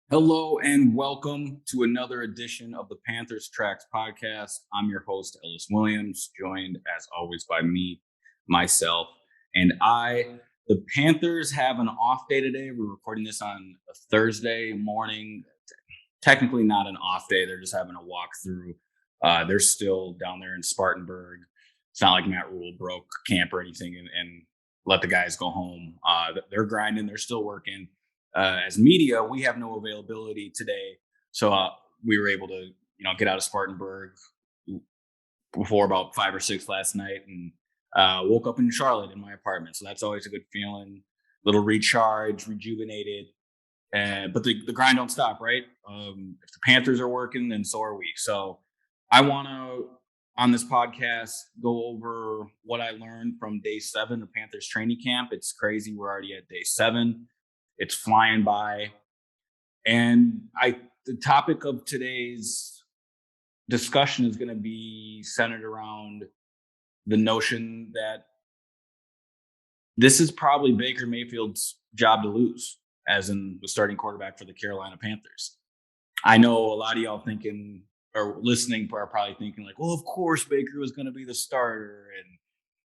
Hello and welcome to another edition of the Panthers Tracks podcast. I'm your host, Ellis Williams, joined as always by me, myself, and I. The Panthers have an off day today. We're recording this on a Thursday morning. Technically, not an off day. They're just having a walkthrough. They're still down there in Spartanburg. It's not like Matt Rule broke camp or anything and let the guys go home. They're grinding, they're still working. As media, we have no availability today, so we were able to, get out of Spartanburg before about 5 or 6 last night, and woke up in Charlotte in my apartment. So that's always a good feeling. Little recharge, rejuvenated, but the grind don't stop, right? If the Panthers are working, then so are we. So I want to on this podcast go over what I learned from day 7 of Panthers training camp. It's crazy. We're already at day 7. It's flying by. And the topic of today's discussion is going to be centered around the notion that this is probably Baker Mayfield's job to lose, as in the starting quarterback for the Carolina Panthers. I know a lot of y'all thinking or listening are probably thinking like, well, of course Baker was going to be the starter and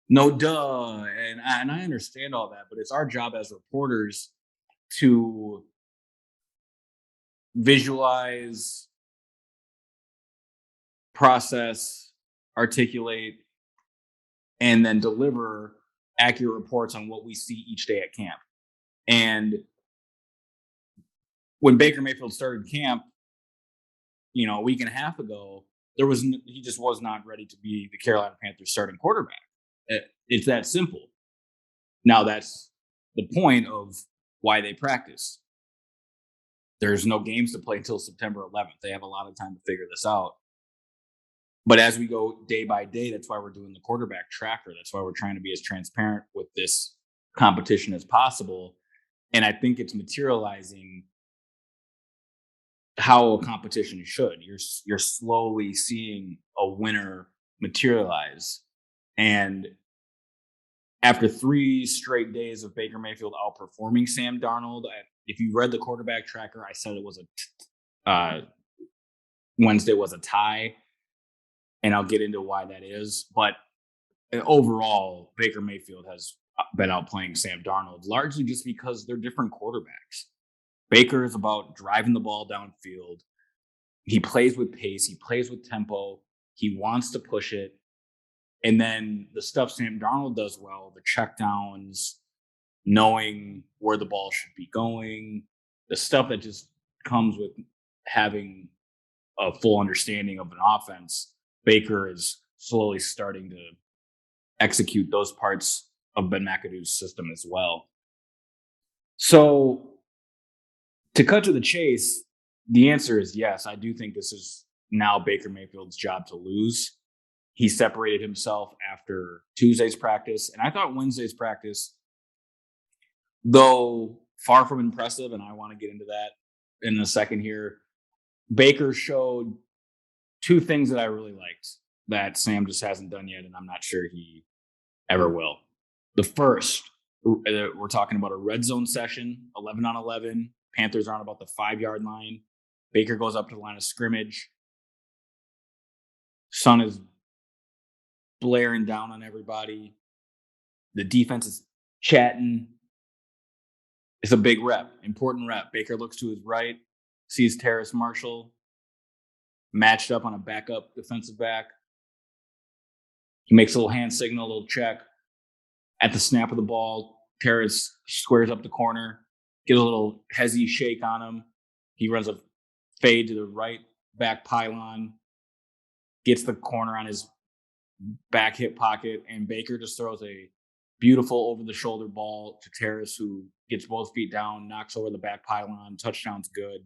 no duh. And I understand all that, but it's our job as reporters to visualize, process, articulate, and then deliver accurate reports on what we see each day at camp. And when Baker Mayfield started camp, a week and a half ago, he just was not ready to be the Carolina Panthers starting quarterback. It's that simple. Now that's the point of why they practice. There's no games to play until September 11th. They have a lot of time to figure this out. But as we go day by day, that's why we're doing the quarterback tracker. That's why we're trying to be as transparent with this competition as possible. And I think it's materializing how a competition should. You're slowly seeing a winner materialize. And after 3 straight days of Baker Mayfield outperforming Sam Darnold, if you read the quarterback tracker, I said it was Wednesday was a tie, and I'll get into why that is. But overall, Baker Mayfield has been outplaying Sam Darnold largely just because they're different quarterbacks. Baker is about driving the ball downfield. He plays with pace. He plays with tempo. He wants to push it. And then the stuff Sam Darnold does well, the checkdowns, knowing where the ball should be going, the stuff that just comes with having a full understanding of an offense, Baker is slowly starting to execute those parts of Ben McAdoo's system as well. So to cut to the chase, the answer is yes. I do think this is now Baker Mayfield's job to lose. He separated himself after Tuesday's practice. And I thought Wednesday's practice, though far from impressive, and I want to get into that in a second here, Baker showed 2 things that I really liked that Sam just hasn't done yet, and I'm not sure he ever will. The first, we're talking about a red zone session, 11 on 11. Panthers are on about the 5-yard line. Baker goes up to the line of scrimmage. Sun is blaring down on everybody. The defense is chatting. It's a big rep, important rep. Baker looks to his right, sees Terrace Marshall matched up on a backup defensive back. He makes a little hand signal, a little check. At the snap of the ball, Terrace squares up the corner, gives a little hezzy shake on him. He runs a fade to the right back pylon, gets the corner on his back hip pocket, and Baker just throws a beautiful over-the-shoulder ball to Terrace, who gets both feet down, knocks over the back pylon, touchdown's good,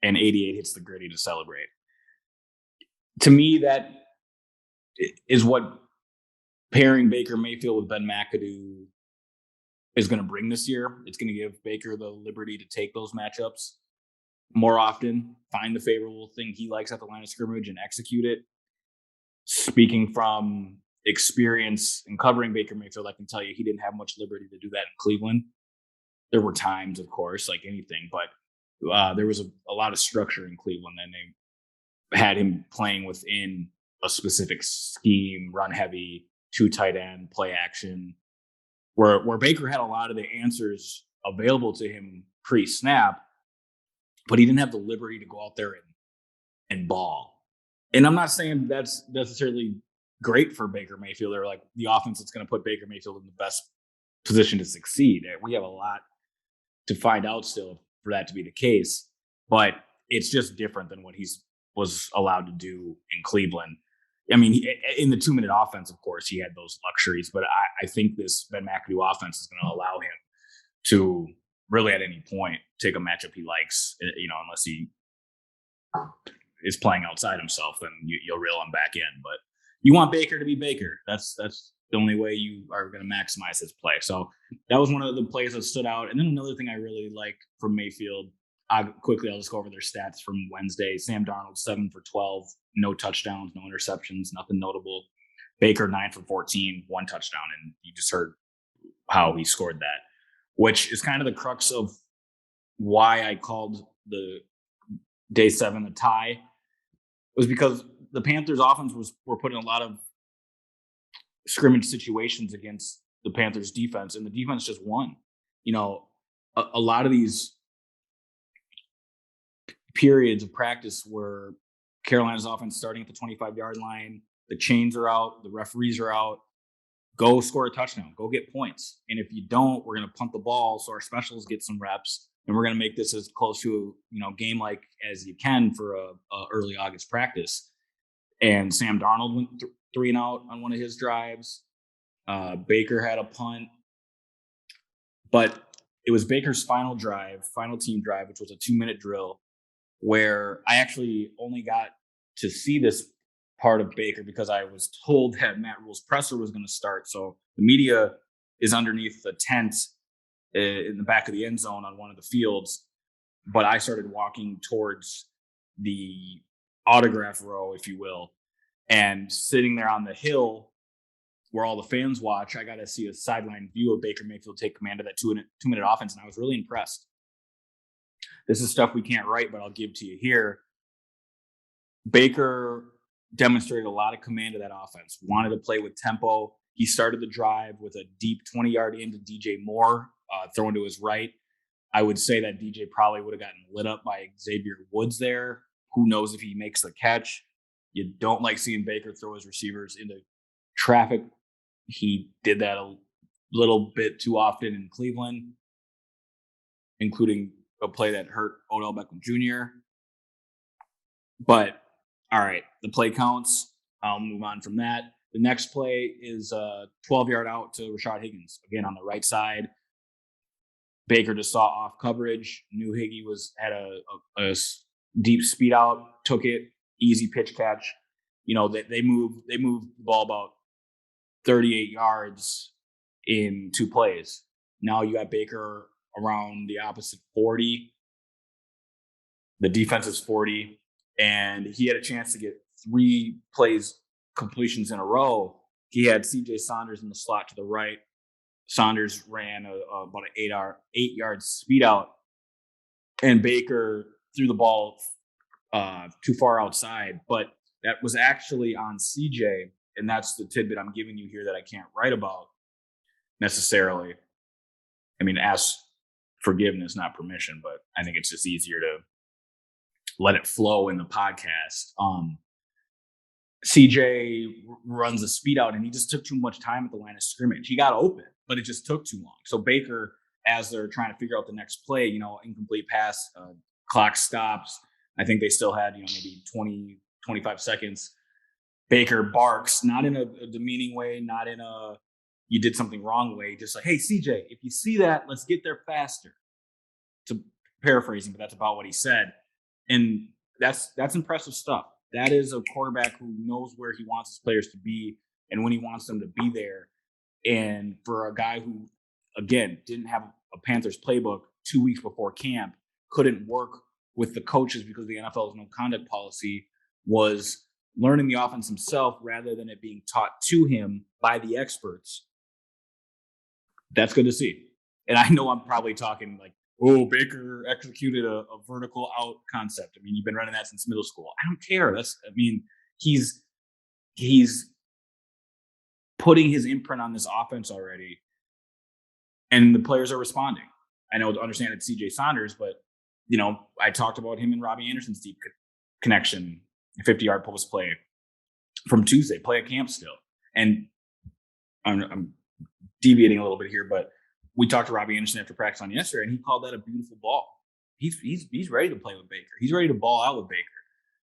and 88 hits the gritty to celebrate. To me, that is what pairing Baker Mayfield with Ben McAdoo is going to bring this year. It's going to give Baker the liberty to take those matchups more often, find the favorable thing he likes at the line of scrimmage and execute it. Speaking from experience in covering Baker Mayfield, I can tell you he didn't have much liberty to do that in Cleveland. There were times, of course, like anything, but there was a lot of structure in Cleveland, and they had him playing within a specific scheme, run heavy, 2 tight end, play action, where Baker had a lot of the answers available to him pre-snap, but he didn't have the liberty to go out there and ball. And I'm not saying that's necessarily great for Baker Mayfield or like the offense that's going to put Baker Mayfield in the best position to succeed. We have a lot to find out still for that to be the case, but it's just different than what he's was allowed to do in Cleveland. I mean, in the 2-minute offense, of course, he had those luxuries, but I think this Ben McAdoo offense is going to allow him to really at any point take a matchup he likes, unless he is playing outside himself, then you'll reel him back in. But you want Baker to be Baker. That's the only way you are going to maximize his play. So that was one of the plays that stood out. And then another thing I really like from Mayfield, I'll just go over their stats from Wednesday. Sam Darnold, 7 for 12, no touchdowns, no interceptions, nothing notable. Baker, 9 for 14, 1 touchdown. And you just heard how he scored that, which is kind of the crux of why I called the day 7 a tie. It was because the Panthers offense were put in a lot of scrimmage situations against the Panthers defense, and the defense just won. A lot of these periods of practice where Carolina's offense starting at the 25-yard line, the chains are out, the referees are out, go score a touchdown, go get points. And if you don't, we're going to punt the ball so our specials get some reps, and we're going to make this as close to game-like as you can for a early August practice. And Sam Darnold went 3 and out on one of his drives. Baker had a punt, but it was Baker's final team drive, which was a 2-minute drill, where I actually only got to see this part of Baker because I was told that Matt Rule's presser was going to start. So the media is underneath the tent in the back of the end zone on one of the fields, but I started walking towards the autograph row, if you will, and sitting there on the hill where all the fans watch, I got to see a sideline view of Baker Mayfield take command of that 2-minute offense, and I was really impressed. This is stuff we can't write, but I'll give to you here. Baker demonstrated a lot of command of that offense, wanted to play with tempo. He started the drive with a deep 20-yard into DJ Moore, throwing to his right. I would say that DJ probably would have gotten lit up by Xavier Woods there. Who knows if he makes the catch? You don't like seeing Baker throw his receivers into traffic. He did that a little bit too often in Cleveland, including a play that hurt Odell Beckham Jr. But, all right, the play counts. I'll move on from that. The next play is a 12-yard out to Rashad Higgins, again on the right side. Baker just saw off coverage, knew Higgy had a deep speed out, took it, easy pitch catch. They moved the ball about 38 yards in 2 plays. Now you got Baker around the opposite 40. The defense is 40, and he had a chance to get 3 plays completions in a row. He had C.J. Saunders in the slot to the right. Saunders ran about an 8-yard speed out, and Baker threw the ball too far outside. But that was actually on CJ, and that's the tidbit I'm giving you here that I can't write about necessarily. I mean, ask forgiveness, not permission, but I think it's just easier to let it flow in the podcast. CJ runs a speed out, and he just took too much time at the line of scrimmage. He got open, but it just took too long. So Baker, as they're trying to figure out the next play, incomplete pass, clock stops. I think they still had, maybe 20, 25 seconds. Baker barks, not in a demeaning way, not in a you did something wrong way, just like, hey, CJ, if you see that, let's get there faster. To paraphrasing, but that's about what he said. And that's impressive stuff. That is a quarterback who knows where he wants his players to be and when he wants them to be there. And for a guy who, again, didn't have a Panthers playbook 2 weeks before camp, couldn't work with the coaches because the NFL's no conduct policy, was learning the offense himself rather than it being taught to him by the experts. That's good to see. And I know I'm probably talking like oh, Baker executed a vertical out concept. I mean, you've been running that since middle school. I don't care. He's putting his imprint on this offense already, and the players are responding. I know, to understand it's CJ Saunders, but I talked about him and Robbie Anderson's deep connection, 50-yard post play from Tuesday, play at camp still. And I'm deviating a little bit here, but we talked to Robbie Anderson after practice on yesterday, and he called that a beautiful ball. He's ready to play with Baker. He's ready to ball out with Baker.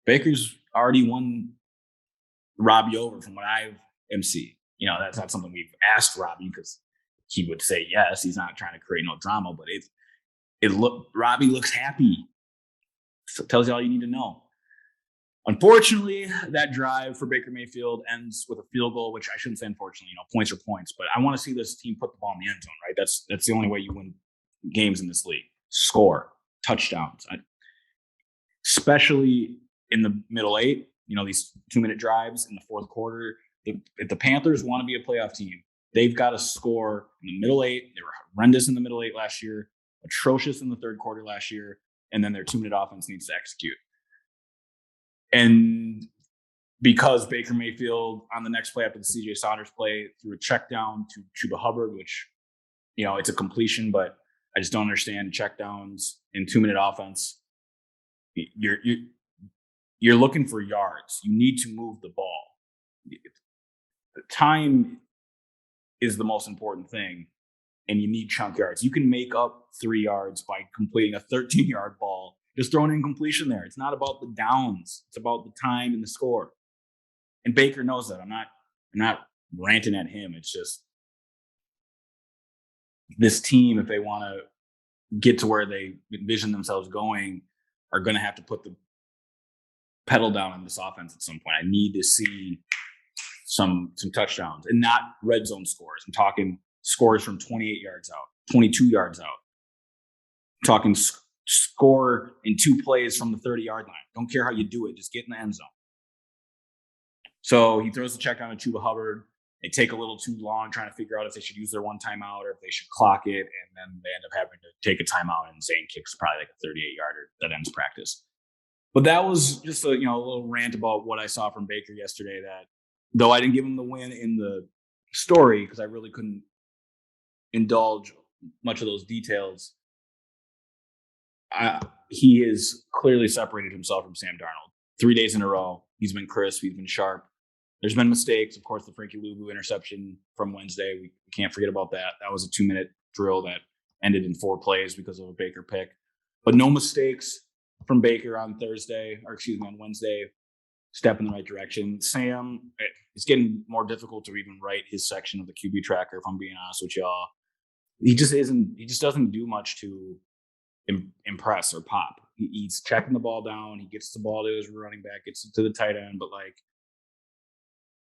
Baker's already won Robbie over from what I am seeing. That's not something we've asked Robbie, because he would say yes. He's not trying to create no drama, but Robbie looks happy. So it tells you all you need to know. Unfortunately, that drive for Baker Mayfield ends with a field goal, which I shouldn't say unfortunately, points are points, but I want to see this team put the ball in the end zone, right? That's the only way you win games in this league. Score, touchdowns, especially in the middle eight, these 2-minute drives in the fourth quarter. If the Panthers want to be a playoff team, they've got to score in the middle eight. They were horrendous in the middle eight last year, atrocious in the third quarter last year, and then their 2-minute offense needs to execute. And because Baker Mayfield on the next play after the CJ Saunders play threw a check down to Chuba Hubbard, which, it's a completion, but I just don't understand check downs in 2-minute offense. You're looking for yards. You need to move the ball. The time is the most important thing, and you need chunk yards. You can make up 3 yards by completing a 13-yard ball, just throwing in completion there. It's not about the downs. It's about the time and the score. And Baker knows that. I'm not ranting at him. It's just this team, if they want to get to where they envision themselves going, are going to have to put the pedal down on this offense at some point. I need to see some touchdowns, and not red zone scores. I'm talking scores from 28 yards out, 22 yards out. I'm talking score in 2 plays from the 30-yard line. Don't care how you do it. Just get in the end zone. So he throws the check down to Chuba Hubbard. They take a little too long trying to figure out if they should use their one timeout or if they should clock it, and then they end up having to take a timeout, and Zane kicks probably like a 38-yarder that ends practice. But that was just a little rant about what I saw from Baker yesterday, that though I didn't give him the win in the story because I really couldn't indulge much of those details, he has clearly separated himself from Sam Darnold. 3 days in a row, he's been crisp, he's been sharp. There's been mistakes. Of course, the Frankie Luvu interception from Wednesday, we can't forget about that. That was a 2-minute drill that ended in 4 plays because of a Baker pick. But no mistakes from Baker on Wednesday. Step in the right direction. Sam, it's getting more difficult to even write his section of the QB tracker, if I'm being honest with y'all. He just doesn't do much to impress or pop. He's checking the ball down. He gets the ball to his running back, gets it to the tight end, but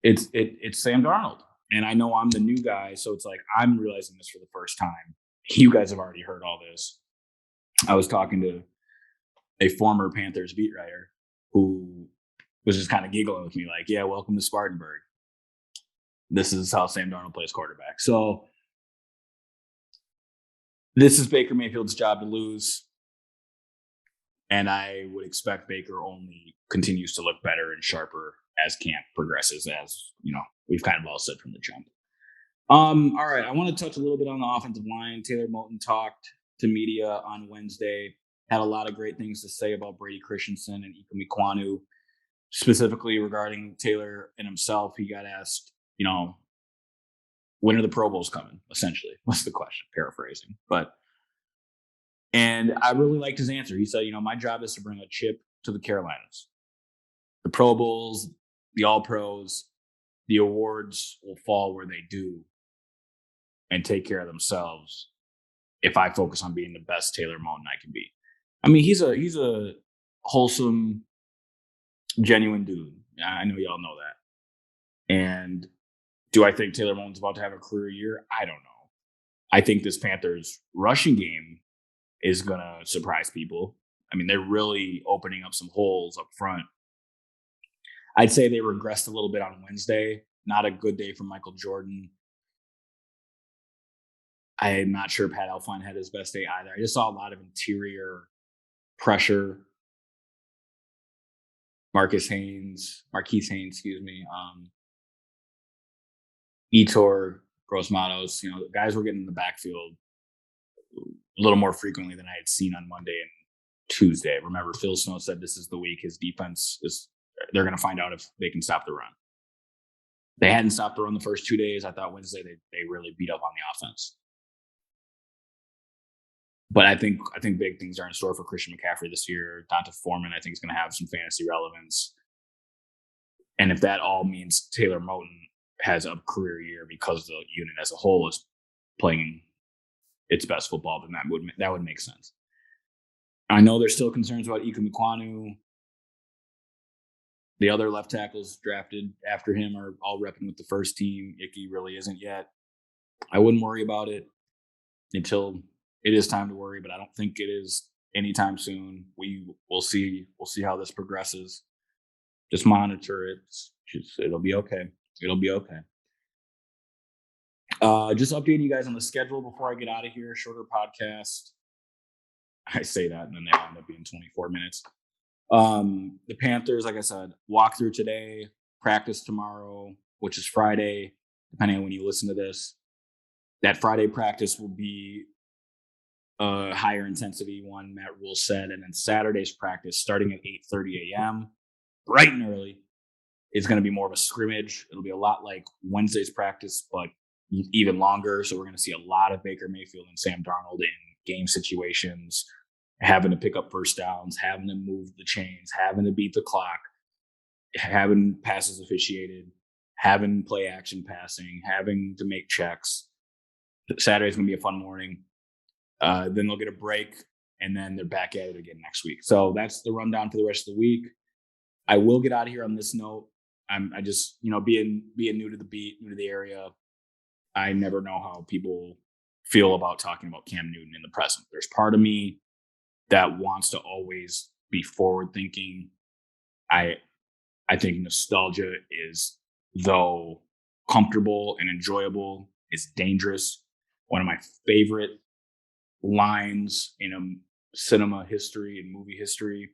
it's Sam Darnold. And I know I'm the new guy, so it's like I'm realizing this for the first time. You guys have already heard all this. I was talking to a former Panthers beat writer who was just kind of giggling with me like, yeah, welcome to Spartanburg. This is how Sam Darnold plays quarterback. So this is Baker Mayfield's job to lose. And I would expect Baker only continues to look better and sharper as camp progresses, as we've kind of all said from the jump. All right, I want to touch a little bit on the offensive line. Taylor Moton talked to media on Wednesday, had a lot of great things to say about Brady Christensen and Ikem Ekwonu, specifically regarding Taylor and himself. He got asked, when are the Pro Bowls coming? Essentially, what's the question? Paraphrasing, and I really liked his answer. He said, my job is to bring a chip to the Carolinas. The Pro Bowls, the All-Pros, the awards will fall where they do and take care of themselves if I focus on being the best Taylor Moton I can be. I mean, he's a wholesome, genuine dude. I know y'all know that. And do I think Taylor Moton's about to have a career year? I don't know. I think this Panthers rushing game is going to surprise people. I mean, they're really opening up some holes up front. I'd say they regressed a little bit on Wednesday. Not a good day for Michael Jordan. I'm not sure Pat Elflein had his best day either. I just saw a lot of interior pressure. Marquise Haynes, excuse me, Etor, Gross Matos, the guys were getting in the backfield a little more frequently than I had seen on Monday and Tuesday. Remember, Phil Snow said this is the week his defense they're going to find out if they can stop the run. They hadn't stopped the run the first 2 days. I thought Wednesday they really beat up on the offense. But I think big things are in store for Christian McCaffrey this year. Donta Foreman, I think, is going to have some fantasy relevance. And if that all means Taylor Moton has a career year because the unit as a whole is playing its best football, then that would make sense. I know there's still concerns about Ikem Ekwonu. The other left tackles drafted after him are all repping with the first team. Icky really isn't yet. I wouldn't worry about it until it is time to worry, but I don't think it is anytime soon. We'll see how this progresses. Just monitor it. It'll be okay. It'll be okay. Just updating you guys on the schedule before I get out of here. Shorter podcast. I say that, and then they end up being 24 minutes. The Panthers, like I said, walk through today, practice tomorrow, which is Friday, depending on when you listen to this. That Friday practice will be a higher intensity one, Matt Rule said, and then Saturday's practice starting at 8:30 a.m., bright and early. It's going to be more of a scrimmage. It'll be a lot like Wednesday's practice, but even longer. So we're going to see a lot of Baker Mayfield and Sam Darnold in game situations, having to pick up first downs, having to move the chains, having to beat the clock, having passes officiated, having play action passing, having to make checks. Saturday's going to be a fun morning. Then they'll get a break, and then they're back at it again next week. So that's the rundown for the rest of the week. I will get out of here on this note. I just, being new to the beat, new to the area, I never know how people feel about talking about Cam Newton in the present. There's part of me that wants to always be forward thinking. I think nostalgia is, though comfortable and enjoyable, is dangerous. One of my favorite lines in cinema history and movie history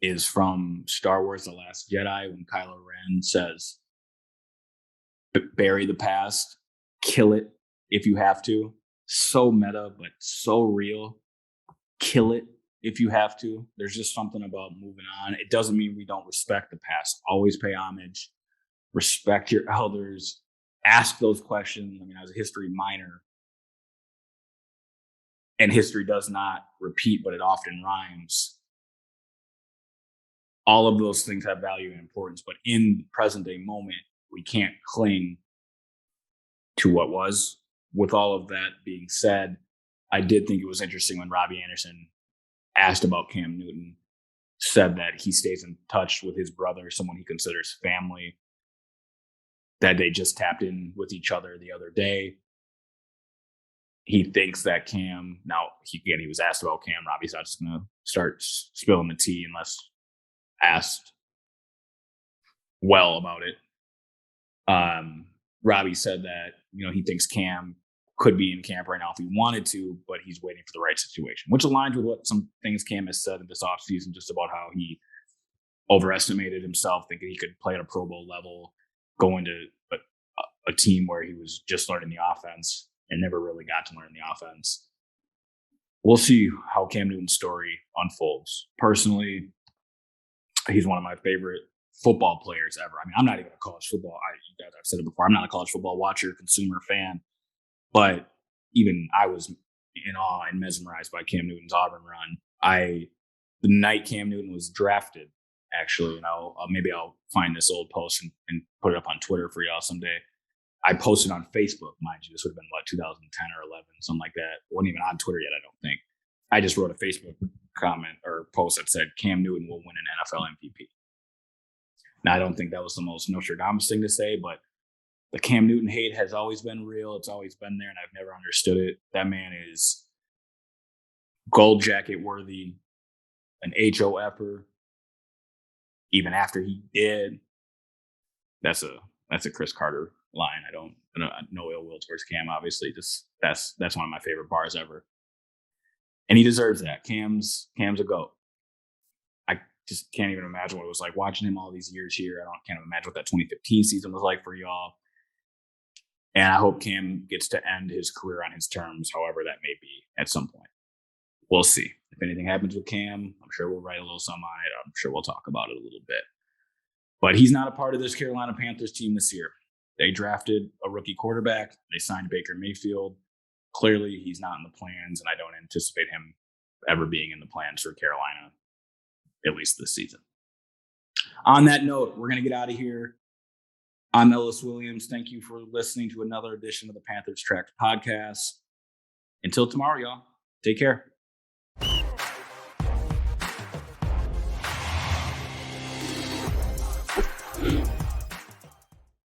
is from Star Wars: The Last Jedi, when Kylo Ren says, "Bury the past, kill it if you have to." So meta, but so real. Kill it if you have to. There's just something about moving on. It doesn't mean we don't respect the past. Always pay homage. Respect your elders. Ask those questions. I was a history minor, and history does not repeat, but it often rhymes. All of those things have value and importance, but in the present day moment, we can't cling to what was. With all of that being said, I did think it was interesting when Robbie Anderson asked about Cam Newton, said that he stays in touch with his brother, someone he considers family, that they just tapped in with each other the other day. He thinks that Cam, he was asked about Cam. Robbie's not just going to start spilling the tea unless asked well about it. Robbie said that, he thinks Cam could be in camp right now if he wanted to, but he's waiting for the right situation, which aligns with what some things Cam has said in this offseason, just about how he overestimated himself, thinking he could play at a Pro Bowl level, go into a team where he was just learning the offense and never really got to learn the offense. We'll see how Cam Newton's story unfolds. Personally, he's one of my favorite football players ever. I'm not even a college football. I've said it before. I'm not a college football watcher, consumer, fan, but even I was in awe and mesmerized by Cam Newton's Auburn run. The night Cam Newton was drafted, actually, and maybe I'll find this old post and put it up on Twitter for y'all someday. I posted on Facebook, mind you. This would have been 2010 or 11, something like that. Wasn't even on Twitter yet, I don't think. I just wrote a Facebook comment or post that said Cam Newton will win an NFL MVP. Now, I don't think that was the most Nostradamus thing to say, but the Cam Newton hate has always been real. It's always been there, and I've never understood it. That man is gold jacket worthy, an HOFer. Even after he did, that's a Chris Carter line. I don't no ill will towards Cam. Obviously, just that's one of my favorite bars ever, and he deserves that. Cam's a GOAT. I just can't even imagine what it was like watching him all these years here. Can't imagine what that 2015 season was like for y'all. And I hope Cam gets to end his career on his terms, however that may be at some point. We'll see. If anything happens with Cam, I'm sure we'll write a little something on it. I'm sure we'll talk about it a little bit. But he's not a part of this Carolina Panthers team this year. They drafted a rookie quarterback. They signed Baker Mayfield. Clearly, he's not in the plans, and I don't anticipate him ever being in the plans for Carolina, at least this season. On that note, we're going to get out of here. I'm Ellis Williams. Thank you for listening to another edition of the Panthers Tracks podcast. Until tomorrow, y'all. Take care.